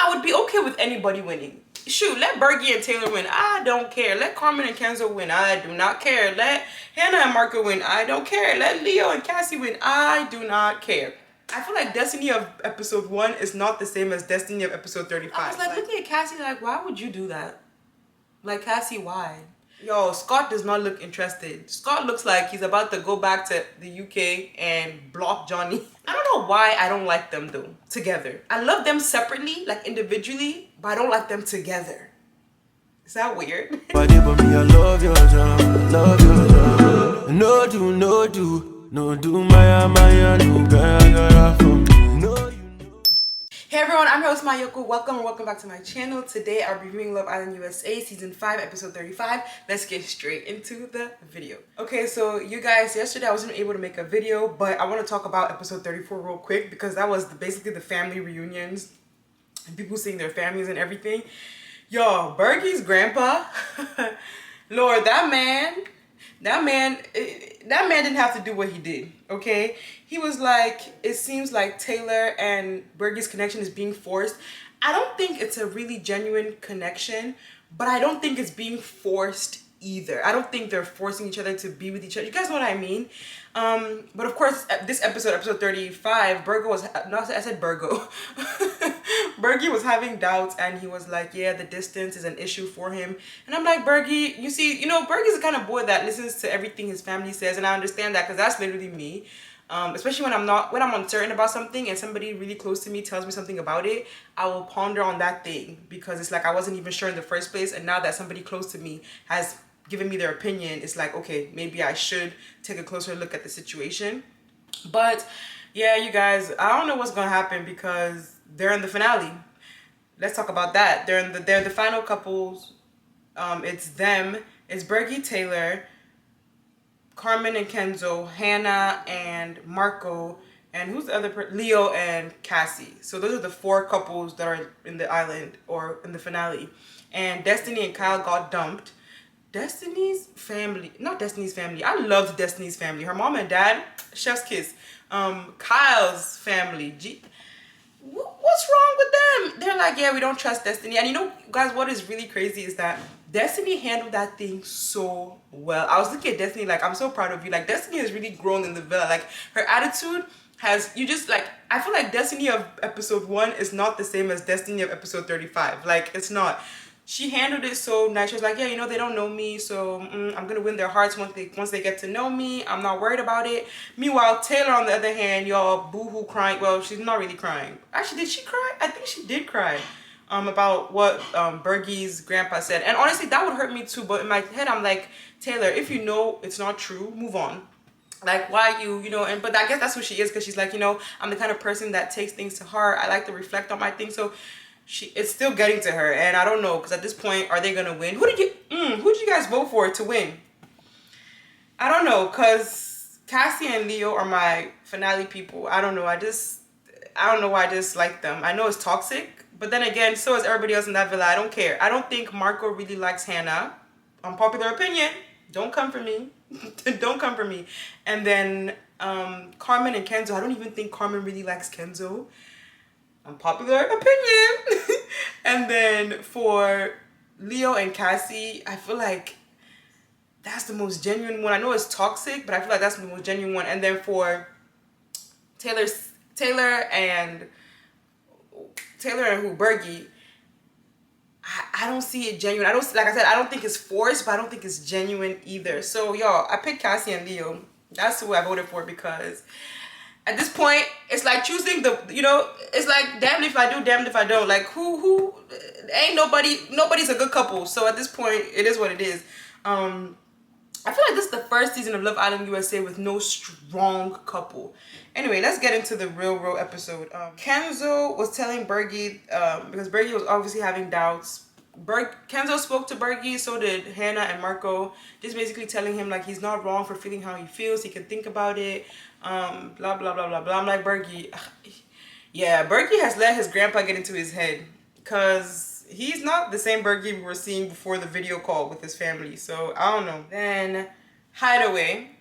I would be okay with anybody winning. Shoot, let Bergie and Taylor win. I don't care. Let Carmen and Kenzo win. I do not care. Let Hannah and Marco win. I don't care. Let Leo and Kassy win. I do not care. I feel like Destiny of episode 1 is not the same as Destiny of episode 35. I was like looking at Kassy like, why would you do that? Like, Kassy, why? Yo, Scott does not look interested. Scott looks like he's about to go back to the UK and block Johnny. I don't know why I don't like them though, together. I love them separately, like individually, but I don't like them together. Is that weird? No do, Maya, no. Hey everyone, I'm your host Mayoko. Welcome back to my channel. Today I'll be reviewing Love Island USA season 5 episode 35. Let's get straight into the video. Okay, so you guys, yesterday I wasn't able to make a video, but I want to talk about episode 34 real quick because that was basically the family reunions and people seeing their families and everything. Yo, Bergie's grandpa, Lord, that man didn't have to do what he did, okay? He was like, it seems like Taylor and Bergie's connection is being forced. I don't think it's a really genuine connection, but I don't think it's being forced either. I don't think they're forcing each other to be with each other. You guys know what I mean? But of course, this episode 35, Bergie was having doubts and he was like, yeah, the distance is an issue for him. And I'm like, Bergie, you see, Bergie's the kind of boy that listens to everything his family says, and I understand that because that's literally me. Especially when I'm uncertain about something and somebody really close to me tells me something about it, I will ponder on that thing because it's like I wasn't even sure in the first place, and now that somebody close to me has given me their opinion, it's like, okay, maybe I should take a closer look at the situation. But yeah, you guys, I don't know what's gonna happen because they're in the finale. Let's talk about that. They're the final couples. It's them. It's Bergie, Taylor, Carmen and Kenzo, Hannah and Marco, and who's the other person? Leo and Kassy. So those are the 4 couples that are in the island or in the finale. And Destiny and Kyle got dumped. Destiny's family, not Destiny's family. I loved Destiny's family. Her mom and dad, chef's kiss. Kyle's family. What's wrong with them? They're like, yeah, we don't trust Destiny. And you know, guys, what is really crazy is that Destiny handled that thing so well. I was looking at Destiny like, I'm so proud of you. Like, Destiny has really grown in the villa. Like, her attitude has, I feel like Destiny of episode 1 is not the same as Destiny of episode 35. Like, it's not. She handled it so nice. She was like, yeah, they don't know me, so I'm gonna win their hearts once they get to know me. I'm not worried about it. Meanwhile, Taylor, on the other hand, y'all, boo-hoo crying. Well, she's not really crying. Actually, did she cry? I think she did cry about what Bergie's grandpa said. And honestly, that would hurt me too. But in my head, I'm like, Taylor, if you know it's not true, move on. Like, why but I guess that's who she is, because she's like, I'm the kind of person that takes things to heart. I like to reflect on my things. So it's still getting to her, and I don't know, because at this point, are they gonna win? Who did you guys vote for to win? I don't know, because Kassy and Leo are my finale people. I don't know. I don't know why I just like them. I know it's toxic, but then again, so is everybody else in that villa. I don't care. I don't think Marco really likes Hannah. Unpopular opinion. Don't come for me. Don't come for me. And then Carmen and Kenzo. I don't even think Carmen really likes Kenzo. Unpopular opinion. And then for Leo and Kassy, I feel like that's the most genuine one. I know it's toxic, but I feel like that's the most genuine one. And then for Taylor and Bergie, I don't see it genuine. I don't think it's forced, but I don't think it's genuine either. So y'all, I picked Kassy and Leo. That's who I voted for, because at this point, it's like choosing it's like damned if I do, damned if I don't. Like, who ain't nobody's a good couple. So at this point, it is what it is. I feel like this is the first season of Love Island USA with no strong couple. Anyway, let's get into the real episode. Kenzo was telling Bergie, because Bergie was obviously having doubts. Kenzo spoke to Bergie, so did Hannah and Marco, just basically telling him like he's not wrong for feeling how he feels. He can think about it. Blah blah blah blah blah. I'm like, Bergie, yeah, Bergie has let his grandpa get into his head, because he's not the same Bergie we were seeing before the video call with his family. So I don't know. Then Hideaway,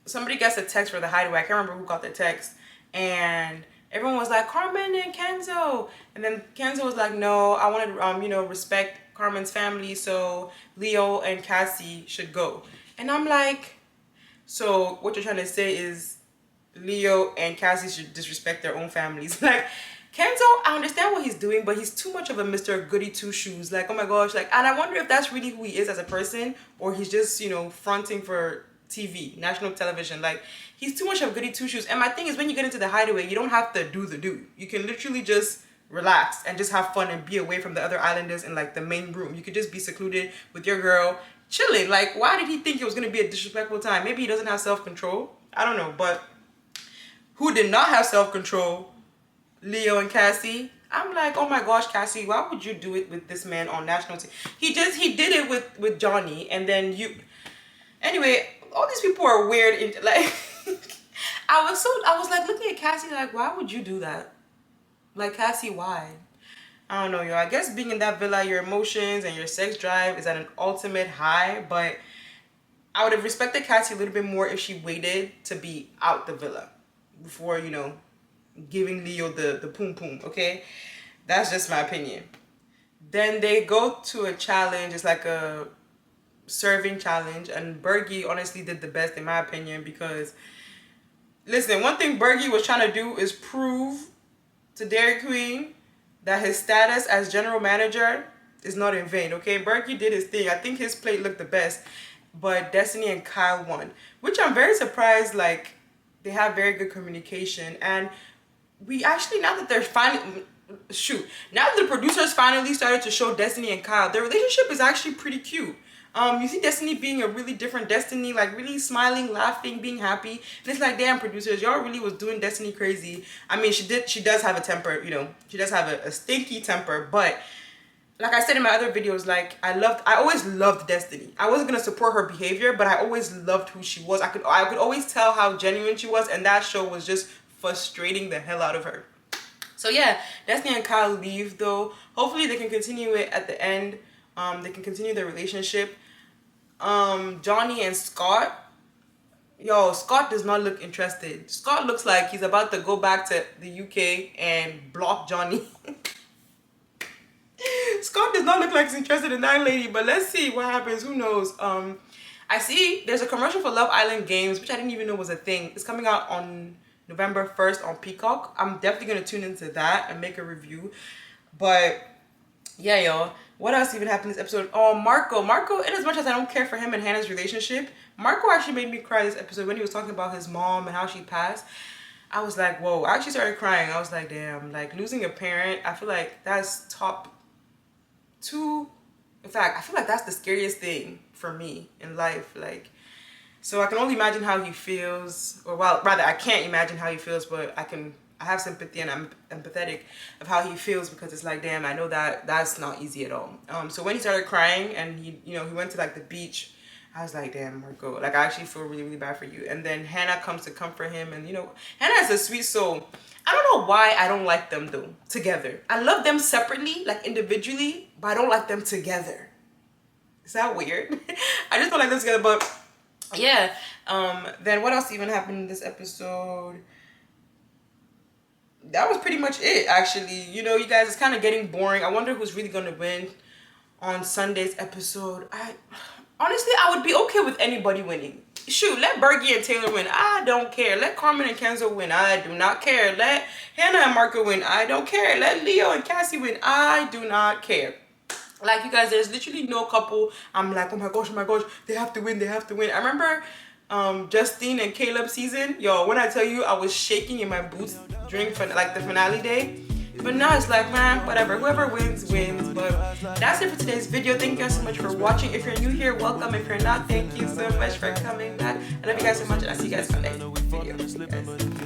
somebody gets a text for the Hideaway. I can't remember who got the text, and everyone was like, Carmen and Kenzo. And then Kenzo was like, no, I want to, you know, respect Carmen's family, so Leo and Kassy should go. And I'm like, so what you're trying to say is Leo and Kassy should disrespect their own families. Like, Kenzo, I understand what he's doing, but he's too much of a Mr. Goody Two-Shoes. Like, oh my gosh, like, and I wonder if that's really who he is as a person, or he's just, you know, fronting for TV, national television. Like, he's too much of Goody Two-Shoes. And my thing is, when you get into the Hideaway, you don't have to do the do. You can literally just relax and just have fun and be away from the other islanders in like the main room. You could just be secluded with your girl, chilling. Like, why did he think it was going to be a disrespectful time? Maybe he doesn't have self-control. I don't know, but who did not have self-control? Leo and Kassy. I'm like, oh my gosh, Kassy, why would you do it with this man on national TV? He did it with Johnny, and then you. Anyway, all these people are weird. Like, I was like looking at Kassy like, why would you do that? Like, Kassy, why? I don't know, yo. I guess being in that villa, your emotions and your sex drive is at an ultimate high, but I would have respected Kassy a little bit more if she waited to be out the villa before, you know, giving Leo the poom poom, okay? That's just my opinion. Then they go to a challenge. It's like a serving challenge, and Bergie honestly did the best in my opinion, because listen, one thing Bergie was trying to do is prove to Dairy Queen that his status as general manager is not in vain, okay? Bergie did his thing. I think his plate looked the best, but Destiny and Kyle won, which I'm very surprised. Like, they have very good communication, and we actually, now that they're finally, now that the producers finally started to show Destiny and Kyle, their relationship is actually pretty cute. You see Destiny being a really different Destiny, like really smiling, laughing, being happy. And it's like, damn, producers, y'all really was doing Destiny crazy. I mean, she does have a temper, you know, she does have a stinky temper, but like I said in my other videos, like, I always loved Destiny. I wasn't gonna support her behavior, but I always loved who she was. I could always tell how genuine she was, and that show was just frustrating the hell out of her. So yeah, Destiny and Kyle leave though. Hopefully they can continue it at the end. They can continue their relationship. Johnny and Scott. Yo, Scott does not look interested. Scott looks like he's about to go back to the UK and block Johnny. Scott does not look like he's interested in that lady, but let's see what happens. Who knows? I see there's a commercial for Love Island Games, which I didn't even know was a thing. It's coming out on November 1st on Peacock. I'm definitely going to tune into that and make a review. But yeah, y'all. What else even happened this episode? Oh, Marco, in as much as I don't care for him and Hannah's relationship, Marco actually made me cry this episode when he was talking about his mom and how she passed. I was like, whoa. I actually started crying. I was like, damn, like, losing a parent, I feel like that's top 2. In fact, I feel like that's the scariest thing for me in life. Like, so I can only imagine how he feels, or well, rather, I can't imagine how he feels, but I have sympathy and I'm empathetic of how he feels, because it's like, damn, I know that that's not easy at all. So when he started crying and he went to like the beach, I was like, damn, Marco, like, I actually feel really, really bad for you. And then Hannah comes to comfort him, and Hannah is a sweet soul. I don't know why I don't like them though together. I love them separately, like individually, but I don't like them together. Is that weird? I just don't like them together. But yeah, then what else even happened in this episode? That was pretty much it, actually. You guys, it's kind of getting boring. I wonder who's really gonna win on Sunday's episode. Honestly, I would be okay with anybody winning. Shoot, let Bergie and Taylor win. I don't care. Let Carmen and Kenzo win. I do not care. Let Hannah and Marco win. I don't care. Let Leo and Kassy win. I do not care. Like, you guys, there's literally no couple I'm like, oh my gosh, they have to win, they have to win. I remember Justine and Caleb's season. Yo, when I tell you, I was shaking in my boots during like the finale day. But now it's like, man, whatever. Whoever wins, wins. But that's it for today's video. Thank you guys so much for watching. If you're new here, welcome. If you're not, thank you so much for coming back. I love you guys so much, and I'll see you guys in the next video.